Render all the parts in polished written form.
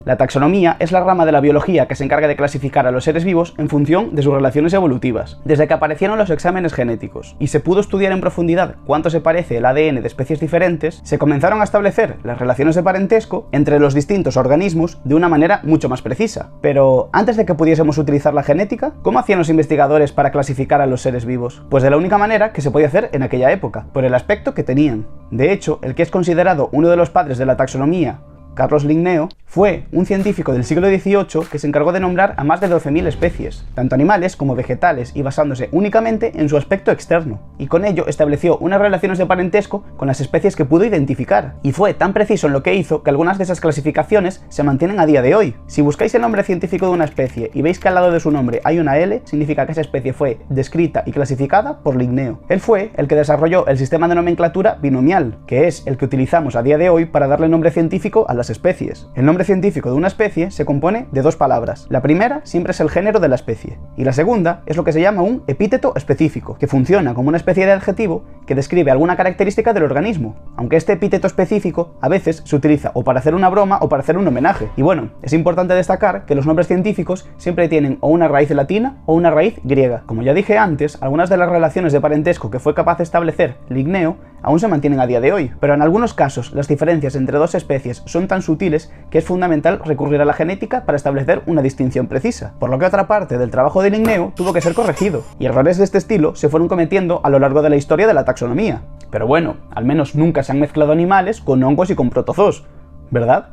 La taxonomía es la rama de la biología que se encarga de clasificar a los seres vivos en función de sus relaciones evolutivas. Desde que aparecieron los exámenes genéticos y se pudo estudiar en profundidad cuánto se parece el ADN de especies diferentes, se comenzaron a establecer las relaciones de parentesco entre los distintos organismos de una manera mucho más precisa. Pero antes de que pudiésemos utilizar la genética, ¿cómo hacían los investigadores para clasificar a los seres vivos? Pues de la única manera que se podía hacer en aquella época, por el aspecto que tenían. De hecho, el que es considerado uno de los padres de la taxonomía, Carlos Linneo, fue un científico del siglo XVIII que se encargó de nombrar a más de 12.000 especies, tanto animales como vegetales, y basándose únicamente en su aspecto externo. Y con ello estableció unas relaciones de parentesco con las especies que pudo identificar. Y fue tan preciso en lo que hizo que algunas de esas clasificaciones se mantienen a día de hoy. Si buscáis el nombre científico de una especie y veis que al lado de su nombre hay una L, significa que esa especie fue descrita y clasificada por Linneo. Él fue el que desarrolló el sistema de nomenclatura binomial, que es el que utilizamos a día de hoy para darle nombre científico a las especies. El nombre científico de una especie se compone de dos palabras. La primera siempre es el género de la especie, y la segunda es lo que se llama un epíteto específico, que funciona como una especie de adjetivo que describe alguna característica del organismo, aunque este epíteto específico a veces se utiliza o para hacer una broma o para hacer un homenaje. Y bueno, es importante destacar que los nombres científicos siempre tienen o una raíz latina o una raíz griega. Como ya dije antes, algunas de las relaciones de parentesco que fue capaz de establecer Linneo aún se mantienen a día de hoy, pero en algunos casos las diferencias entre dos especies son tan sutiles que es fundamental recurrir a la genética para establecer una distinción precisa, por lo que otra parte del trabajo de Linneo tuvo que ser corregido, y errores de este estilo se fueron cometiendo a lo largo de la historia de la taxonomía. Pero bueno, al menos nunca se han mezclado animales con hongos y con protozoos, ¿verdad?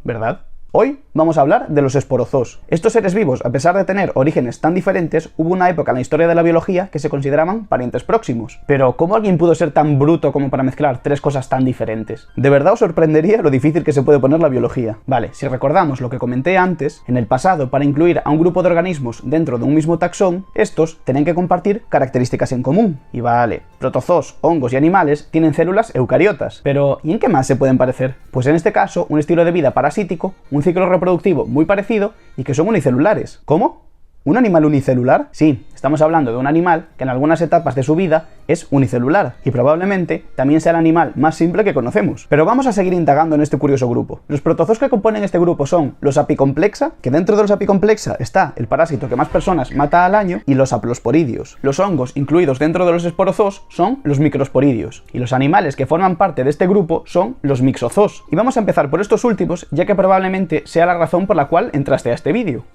¿Verdad? Hoy vamos a hablar de los esporozoos. Estos seres vivos, a pesar de tener orígenes tan diferentes, hubo una época en la historia de la biología que se consideraban parientes próximos. Pero, ¿cómo alguien pudo ser tan bruto como para mezclar tres cosas tan diferentes? De verdad os sorprendería lo difícil que se puede poner la biología. Vale, si recordamos lo que comenté antes, en el pasado, para incluir a un grupo de organismos dentro de un mismo taxón, estos tenían que compartir características en común. Y vale, protozoos, hongos y animales tienen células eucariotas. Pero, ¿y en qué más se pueden parecer? Pues en este caso, un estilo de vida parasítico, un ciclo reproductivo muy parecido y que son unicelulares. ¿Cómo? ¿Un animal unicelular? Sí, estamos hablando de un animal que en algunas etapas de su vida es unicelular y probablemente también sea el animal más simple que conocemos. Pero vamos a seguir indagando en este curioso grupo. Los protozoos que componen este grupo son los apicomplexa, que dentro de los apicomplexa está el parásito que más personas mata al año, y los haplosporidios. Los hongos incluidos dentro de los esporozoos son los microsporidios, y los animales que forman parte de este grupo son los mixozoos. Y vamos a empezar por estos últimos, ya que probablemente sea la razón por la cual entraste a este vídeo.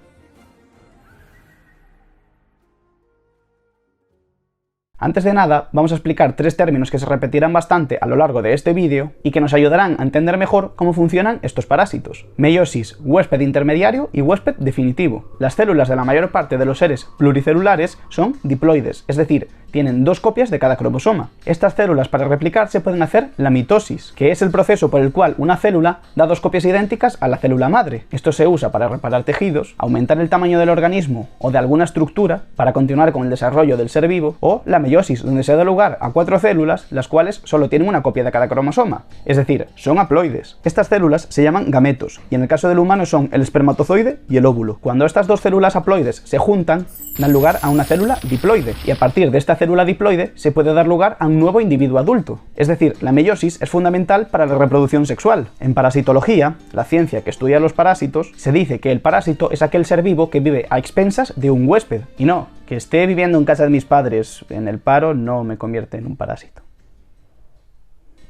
Antes de nada, vamos a explicar tres términos que se repetirán bastante a lo largo de este vídeo y que nos ayudarán a entender mejor cómo funcionan estos parásitos. Meiosis, huésped intermediario y huésped definitivo. Las células de la mayor parte de los seres pluricelulares son diploides, es decir, tienen dos copias de cada cromosoma. Estas células, para replicarse, pueden hacer la mitosis, que es el proceso por el cual una célula da dos copias idénticas a la célula madre. Esto se usa para reparar tejidos, aumentar el tamaño del organismo o de alguna estructura para continuar con el desarrollo del ser vivo, o la meiosis, donde se da lugar a 4 células, las cuales solo tienen una copia de cada cromosoma, es decir, son haploides. Estas células se llaman gametos, y en el caso del humano son el espermatozoide y el óvulo. Cuando estas dos células haploides se juntan, dan lugar a una célula diploide, y a partir de esta célula diploide se puede dar lugar a un nuevo individuo adulto. Es decir, la meiosis es fundamental para la reproducción sexual. En parasitología, la ciencia que estudia los parásitos, se dice que el parásito es aquel ser vivo que vive a expensas de un huésped, y no, que esté viviendo en casa de mis padres en el paro no me convierte en un parásito.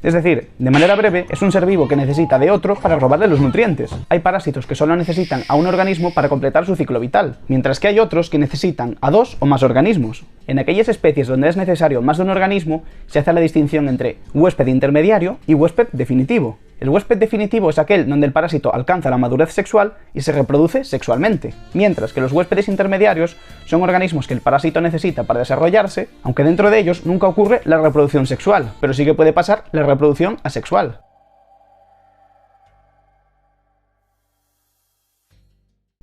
Es decir, de manera breve, es un ser vivo que necesita de otro para robarle los nutrientes. Hay parásitos que solo necesitan a un organismo para completar su ciclo vital, mientras que hay otros que necesitan a 2 o más organismos. En aquellas especies donde es necesario más de un organismo, se hace la distinción entre huésped intermediario y huésped definitivo. El huésped definitivo es aquel donde el parásito alcanza la madurez sexual y se reproduce sexualmente, mientras que los huéspedes intermediarios son organismos que el parásito necesita para desarrollarse, aunque dentro de ellos nunca ocurre la reproducción sexual, pero sí que puede pasar la reproducción asexual.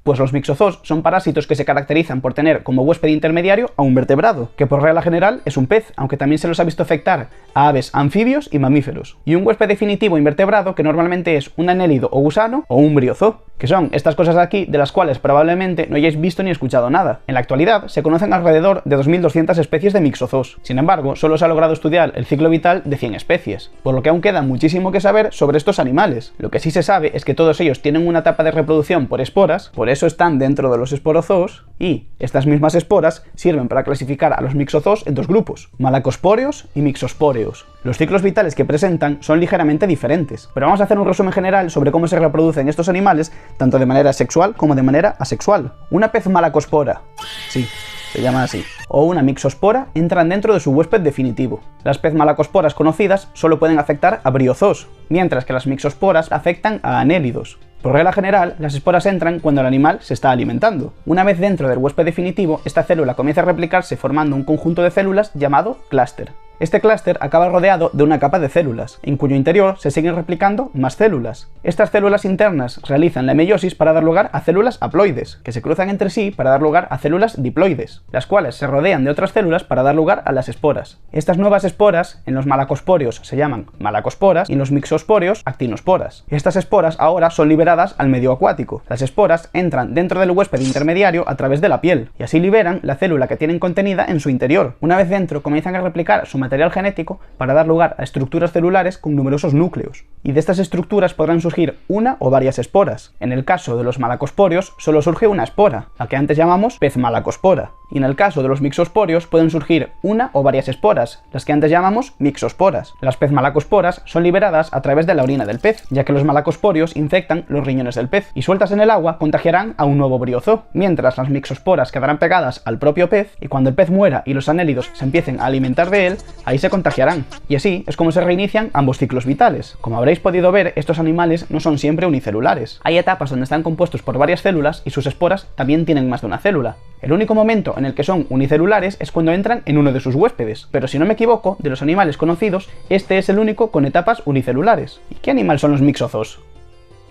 Pues los mixozoos son parásitos que se caracterizan por tener como huésped intermediario a un vertebrado, que por regla general es un pez, aunque también se los ha visto afectar a aves, anfibios y mamíferos. Y un huésped definitivo invertebrado que normalmente es un anélido o gusano o un briozoo. que son estas cosas de aquí de las cuales probablemente no hayáis visto ni escuchado nada. En la actualidad se conocen alrededor de 2200 especies de mixozoos. Sin embargo, solo se ha logrado estudiar el ciclo vital de 100 especies, por lo que aún queda muchísimo que saber sobre estos animales. Lo que sí se sabe es que todos ellos tienen una etapa de reproducción por esporas, por eso están dentro de los esporozoos, y estas mismas esporas sirven para clasificar a los mixozoos en dos grupos, malacospóreos y mixospóreos. Los ciclos vitales que presentan son ligeramente diferentes, pero vamos a hacer un resumen general sobre cómo se reproducen estos animales, tanto de manera sexual como de manera asexual. Una pez malacospora, sí, se llama así, o una mixospora entran dentro de su huésped definitivo. Las pez malacosporas conocidas solo pueden afectar a briozoos, mientras que las mixosporas afectan a anélidos. Por regla general, las esporas entran cuando el animal se está alimentando. Una vez dentro del huésped definitivo, esta célula comienza a replicarse formando un conjunto de células llamado clúster. Este clúster acaba rodeado de una capa de células, en cuyo interior se siguen replicando más células. Estas células internas realizan la meiosis para dar lugar a células haploides, que se cruzan entre sí para dar lugar a células diploides, las cuales se rodean de otras células para dar lugar a las esporas. Estas nuevas esporas en los malacospóreos se llaman malacosporas y en los mixospóreos actinosporas. Estas esporas ahora son liberadas al medio acuático. Las esporas entran dentro del huésped intermediario a través de la piel, y así liberan la célula que tienen contenida en su interior. Una vez dentro, comienzan a replicar su material genético para dar lugar a estructuras celulares con numerosos núcleos, y de estas estructuras podrán surgir una o varias esporas. En el caso de los malacospóreos solo surge una espora, la que antes llamamos pez malacospora, y en el caso de los mixospóreos pueden surgir una o varias esporas, las que antes llamamos mixosporas. Las pez malacosporas son liberadas a través de la orina del pez, ya que los malacospóreos infectan los riñones del pez, y sueltas en el agua contagiarán a un nuevo briozoo, mientras las mixosporas quedarán pegadas al propio pez, y cuando el pez muera y los anélidos se empiecen a alimentar de él, ahí se contagiarán. Y así es como se reinician ambos ciclos vitales. Como habréis podido ver, estos animales no son siempre unicelulares. Hay etapas donde están compuestos por varias células y sus esporas también tienen más de una célula. El único momento en el que son unicelulares es cuando entran en uno de sus huéspedes, pero si no me equivoco, de los animales conocidos, este es el único con etapas unicelulares. ¿Y qué animal son los mixozoos?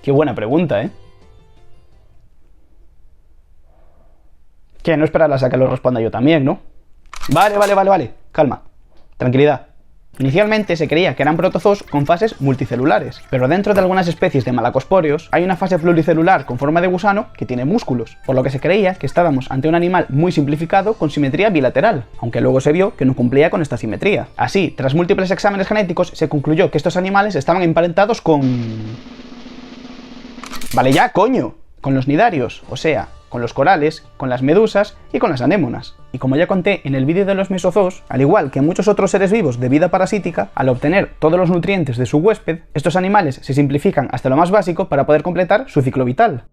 Qué buena pregunta, ¿eh? Que no esperarás a que lo responda yo también, ¿no? Vale, calma. Tranquilidad. Inicialmente se creía que eran protozoos con fases multicelulares, pero dentro de algunas especies de malacospóreos hay una fase pluricelular con forma de gusano que tiene músculos, por lo que se creía que estábamos ante un animal muy simplificado con simetría bilateral, aunque luego se vio que no cumplía con esta simetría. Así, tras múltiples exámenes genéticos, se concluyó que estos animales estaban emparentados con... Vale ya, coño, con los nidarios, o sea, con los corales, con las medusas y con las anémonas. Y como ya conté en el vídeo de los mesozoos, al igual que muchos otros seres vivos de vida parasítica, al obtener todos los nutrientes de su huésped, estos animales se simplifican hasta lo más básico para poder completar su ciclo vital.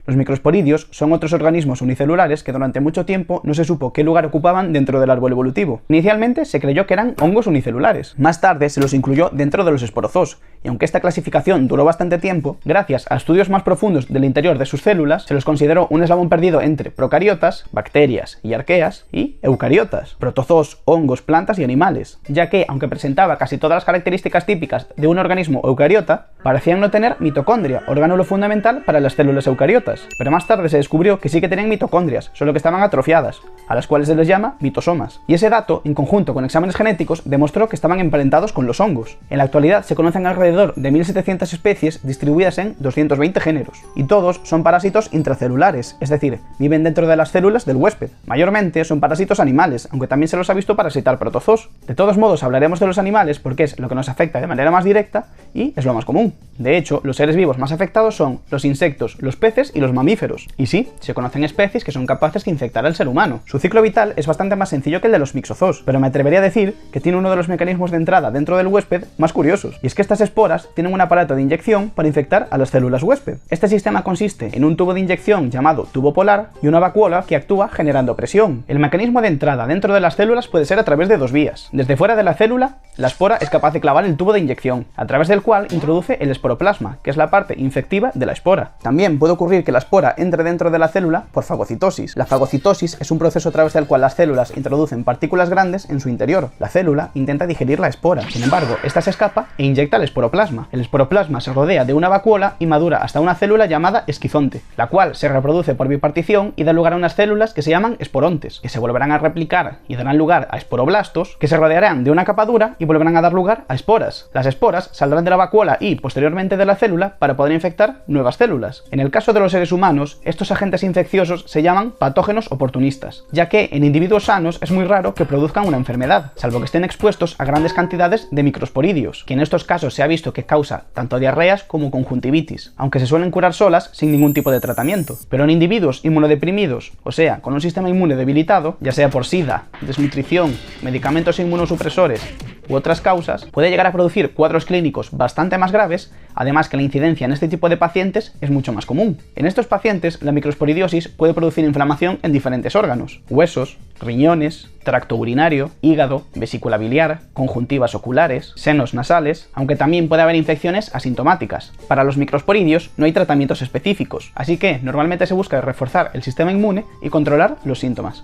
Los microsporidios son otros organismos unicelulares que durante mucho tiempo no se supo qué lugar ocupaban dentro del árbol evolutivo. Inicialmente se creyó que eran hongos unicelulares. Más tarde se los incluyó dentro de los esporozoos, y aunque esta clasificación duró bastante tiempo, gracias a estudios más profundos del interior de sus células, se los consideró un eslabón perdido entre procariotas, bacterias y arqueas, y eucariotas, protozoos, hongos, plantas y animales, ya que, aunque presentaba casi todas las características típicas de un organismo eucariota, parecían no tener mitocondria, orgánulo fundamental para las células eucariotas. Pero más tarde se descubrió que sí que tenían mitocondrias, solo que estaban atrofiadas, a las cuales se les llama mitosomas. Y ese dato, en conjunto con exámenes genéticos, demostró que estaban emparentados con los hongos. En la actualidad se conocen alrededor de 1700 especies distribuidas en 220 géneros, y todos son parásitos intracelulares, es decir, viven dentro de las células del huésped. Mayormente son parásitos animales, aunque también se los ha visto parasitar protozoos. De todos modos, hablaremos de los animales porque es lo que nos afecta de manera más directa y es lo más común. De hecho, los seres vivos más afectados son los insectos, los peces y los mamíferos. Y sí, se conocen especies que son capaces de infectar al ser humano. Su ciclo vital es bastante más sencillo que el de los mixozoos, pero me atrevería a decir que tiene uno de los mecanismos de entrada dentro del huésped más curiosos, y es que estas esporas tienen un aparato de inyección para infectar a las células huésped. Este sistema consiste en un tubo de inyección llamado tubo polar y una vacuola que actúa generando presión. El mecanismo de entrada dentro de las células puede ser a través de dos vías. Desde fuera de la célula, la espora es capaz de clavar el tubo de inyección, a través del cual introduce el esporoplasma, que es la parte infectiva de la espora. También puede ocurrir que que la espora entre dentro de la célula por fagocitosis. La fagocitosis es un proceso a través del cual las células introducen partículas grandes en su interior. La célula intenta digerir la espora, sin embargo, esta se escapa e inyecta el esporoplasma. El esporoplasma se rodea de una vacuola y madura hasta una célula llamada esquizonte, la cual se reproduce por bipartición y da lugar a unas células que se llaman esporontes, que se volverán a replicar y darán lugar a esporoblastos, que se rodearán de una capa dura y volverán a dar lugar a esporas. Las esporas saldrán de la vacuola y, posteriormente, de la célula para poder infectar nuevas células. En el caso de los seres humanos, estos agentes infecciosos se llaman patógenos oportunistas, ya que en individuos sanos es muy raro que produzcan una enfermedad, salvo que estén expuestos a grandes cantidades de microsporidios, que en estos casos se ha visto que causa tanto diarreas como conjuntivitis, aunque se suelen curar solas sin ningún tipo de tratamiento. Pero en individuos inmunodeprimidos, o sea, con un sistema inmune debilitado, ya sea por SIDA, desnutrición, medicamentos inmunosupresores u otras causas, puede llegar a producir cuadros clínicos bastante más graves, además que la incidencia en este tipo de pacientes es mucho más común. En estos pacientes, la microsporidiosis puede producir inflamación en diferentes órganos: huesos, riñones, tracto urinario, hígado, vesícula biliar, conjuntivas oculares, senos nasales, aunque también puede haber infecciones asintomáticas. Para los microsporidios no hay tratamientos específicos, así que normalmente se busca reforzar el sistema inmune y controlar los síntomas.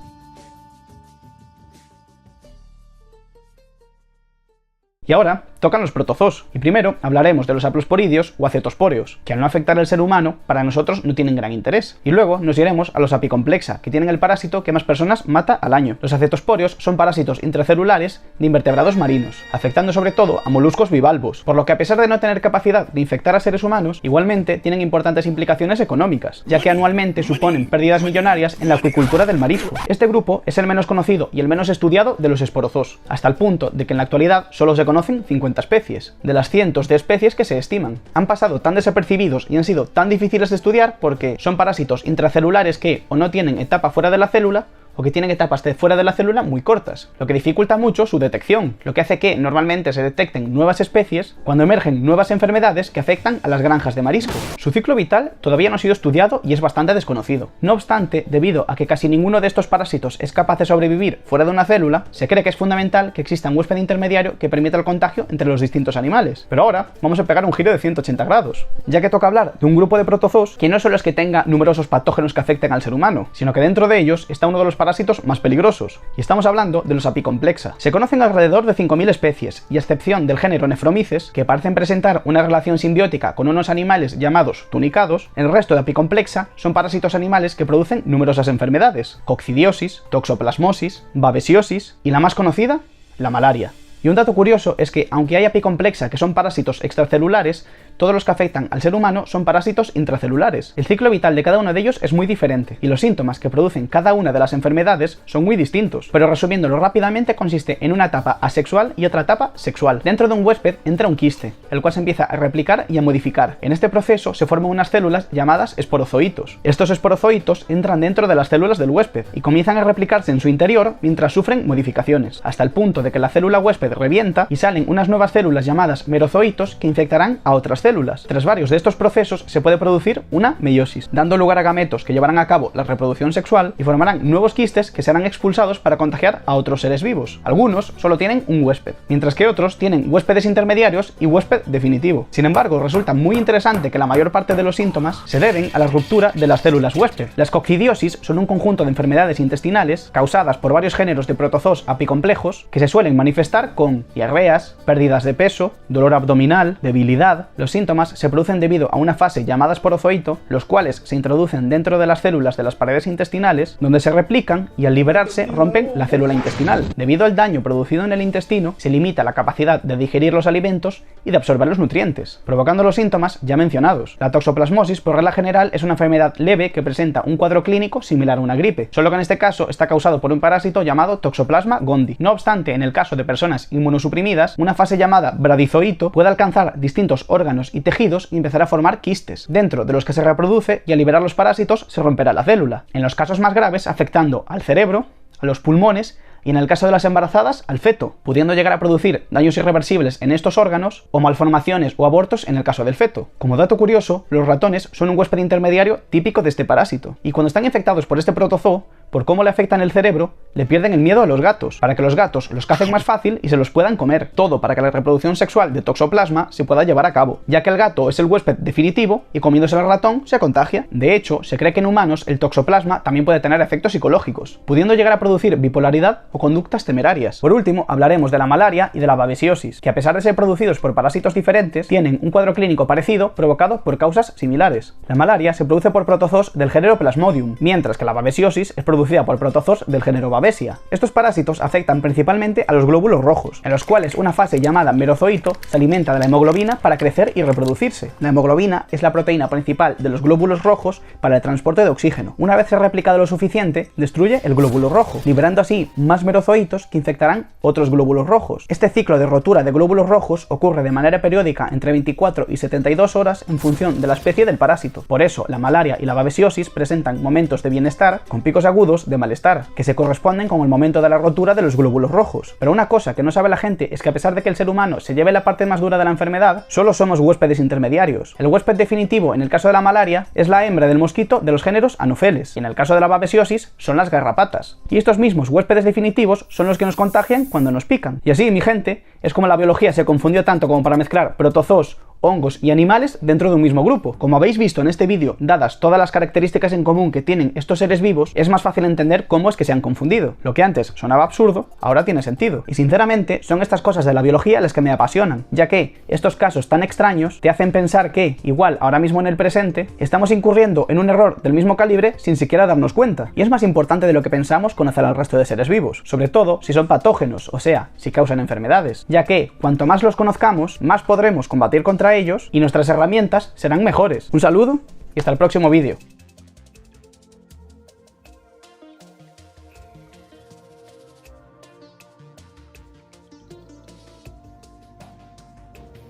Y ahora tocan los protozoos, y primero hablaremos de los haplosporidios o acetospóreos, que al no afectar al ser humano, para nosotros no tienen gran interés. Y luego nos iremos a los apicomplexa, que tienen el parásito que más personas mata al año. Los acetosporios son parásitos intracelulares de invertebrados marinos, afectando sobre todo a moluscos bivalvos, por lo que a pesar de no tener capacidad de infectar a seres humanos, igualmente tienen importantes implicaciones económicas, ya que anualmente suponen pérdidas millonarias en la acuicultura del marisco. Este grupo es el menos conocido y el menos estudiado de los esporozoos, hasta el punto de que en la actualidad solo se conocen 50 especies, de las cientos de especies que se estiman. Han pasado tan desapercibidos y han sido tan difíciles de estudiar porque son parásitos intracelulares que o no tienen etapa fuera de la célula o que tienen etapas de fuera de la célula muy cortas, lo que dificulta mucho su detección, lo que hace que normalmente se detecten nuevas especies cuando emergen nuevas enfermedades que afectan a las granjas de marisco. Su ciclo vital todavía no ha sido estudiado y es bastante desconocido. No obstante, debido a que casi ninguno de estos parásitos es capaz de sobrevivir fuera de una célula, se cree que es fundamental que exista un huésped intermediario que permita el contagio entre los distintos animales. Pero ahora vamos a pegar un giro de 180 grados, ya que toca hablar de un grupo de protozoos que no solo es que tenga numerosos patógenos que afecten al ser humano, sino que dentro de ellos está uno de los parásitos más peligrosos, y estamos hablando de los apicomplexa. Se conocen alrededor de 5000 especies, y a excepción del género Nephromyces, que parecen presentar una relación simbiótica con unos animales llamados tunicados, el resto de apicomplexa son parásitos animales que producen numerosas enfermedades: coccidiosis, toxoplasmosis, babesiosis y la más conocida, la malaria. Y un dato curioso es que, aunque hay apicomplexa que son parásitos extracelulares, todos los que afectan al ser humano son parásitos intracelulares. El ciclo vital de cada uno de ellos es muy diferente, y los síntomas que producen cada una de las enfermedades son muy distintos, pero resumiéndolo rápidamente consiste en una etapa asexual y otra etapa sexual. Dentro de un huésped entra un quiste, el cual se empieza a replicar y a modificar. En este proceso se forman unas células llamadas esporozoitos. Estos esporozoitos entran dentro de las células del huésped y comienzan a replicarse en su interior mientras sufren modificaciones, hasta el punto de que la célula huésped revienta y salen unas nuevas células llamadas merozoitos que infectarán a otras células. Tras varios de estos procesos se puede producir una meiosis, dando lugar a gametos que llevarán a cabo la reproducción sexual y formarán nuevos quistes que serán expulsados para contagiar a otros seres vivos. Algunos solo tienen un huésped, mientras que otros tienen huéspedes intermediarios y huésped definitivo. Sin embargo, resulta muy interesante que la mayor parte de los síntomas se deben a la ruptura de las células huésped. Las coccidiosis son un conjunto de enfermedades intestinales causadas por varios géneros de protozoos apicomplejos que se suelen manifestar con diarreas, pérdidas de peso, dolor abdominal, debilidad. Los síntomas se producen debido a una fase llamada esporozoito, los cuales se introducen dentro de las células de las paredes intestinales, donde se replican y al liberarse rompen la célula intestinal. Debido al daño producido en el intestino, se limita la capacidad de digerir los alimentos y de absorber los nutrientes, provocando los síntomas ya mencionados. La toxoplasmosis, por regla general, es una enfermedad leve que presenta un cuadro clínico similar a una gripe, solo que en este caso está causado por un parásito llamado Toxoplasma gondii. No obstante, en el caso de personas inmunosuprimidas, una fase llamada bradizoito puede alcanzar distintos órganos y tejidos y empezar a formar quistes, dentro de los que se reproduce, y al liberar los parásitos se romperá la célula. En los casos más graves, afectando al cerebro, a los pulmones y, en el caso de las embarazadas, al feto, pudiendo llegar a producir daños irreversibles en estos órganos o malformaciones o abortos en el caso del feto. Como dato curioso, los ratones son un huésped intermediario típico de este parásito, y cuando están infectados por este protozoo por cómo le afectan el cerebro, le pierden el miedo a los gatos, para que los gatos los cacen más fácil y se los puedan comer. Todo para que la reproducción sexual de Toxoplasma se pueda llevar a cabo, ya que el gato es el huésped definitivo y comiéndose el ratón se contagia. De hecho, se cree que en humanos el Toxoplasma también puede tener efectos psicológicos, pudiendo llegar a producir bipolaridad o conductas temerarias. Por último, hablaremos de la malaria y de la babesiosis, que a pesar de ser producidos por parásitos diferentes, tienen un cuadro clínico parecido provocado por causas similares. La malaria se produce por protozoos del género Plasmodium, mientras que la babesiosis es producida por protozoos del género Babesia. Estos parásitos afectan principalmente a los glóbulos rojos, en los cuales una fase llamada merozoito se alimenta de la hemoglobina para crecer y reproducirse. La hemoglobina es la proteína principal de los glóbulos rojos para el transporte de oxígeno. Una vez se replica lo suficiente, destruye el glóbulo rojo, liberando así más merozoitos que infectarán otros glóbulos rojos. Este ciclo de rotura de glóbulos rojos ocurre de manera periódica entre 24 y 72 horas en función de la especie del parásito. Por eso, la malaria y la babesiosis presentan momentos de bienestar con picos agudos de malestar, que se corresponden con el momento de la rotura de los glóbulos rojos. Pero una cosa que no sabe la gente es que a pesar de que el ser humano se lleve la parte más dura de la enfermedad, solo somos huéspedes intermediarios. El huésped definitivo en el caso de la malaria es la hembra del mosquito de los géneros Anopheles, y en el caso de la babesiosis son las garrapatas. Y estos mismos huéspedes definitivos son los que nos contagian cuando nos pican. Y así, mi gente, es como la biología se confundió tanto como para mezclar protozoos, hongos y animales dentro de un mismo grupo. Como habéis visto en este vídeo, dadas todas las características en común que tienen estos seres vivos, es más fácil entender cómo es que se han confundido. Lo que antes sonaba absurdo, ahora tiene sentido. Y sinceramente, son estas cosas de la biología las que me apasionan, ya que estos casos tan extraños te hacen pensar que, igual ahora mismo en el presente, estamos incurriendo en un error del mismo calibre sin siquiera darnos cuenta. Y es más importante de lo que pensamos conocer al resto de seres vivos, sobre todo si son patógenos, o sea, si causan enfermedades, ya que cuanto más los conozcamos, más podremos combatir contra ellos y nuestras herramientas serán mejores. Un saludo y hasta el próximo vídeo.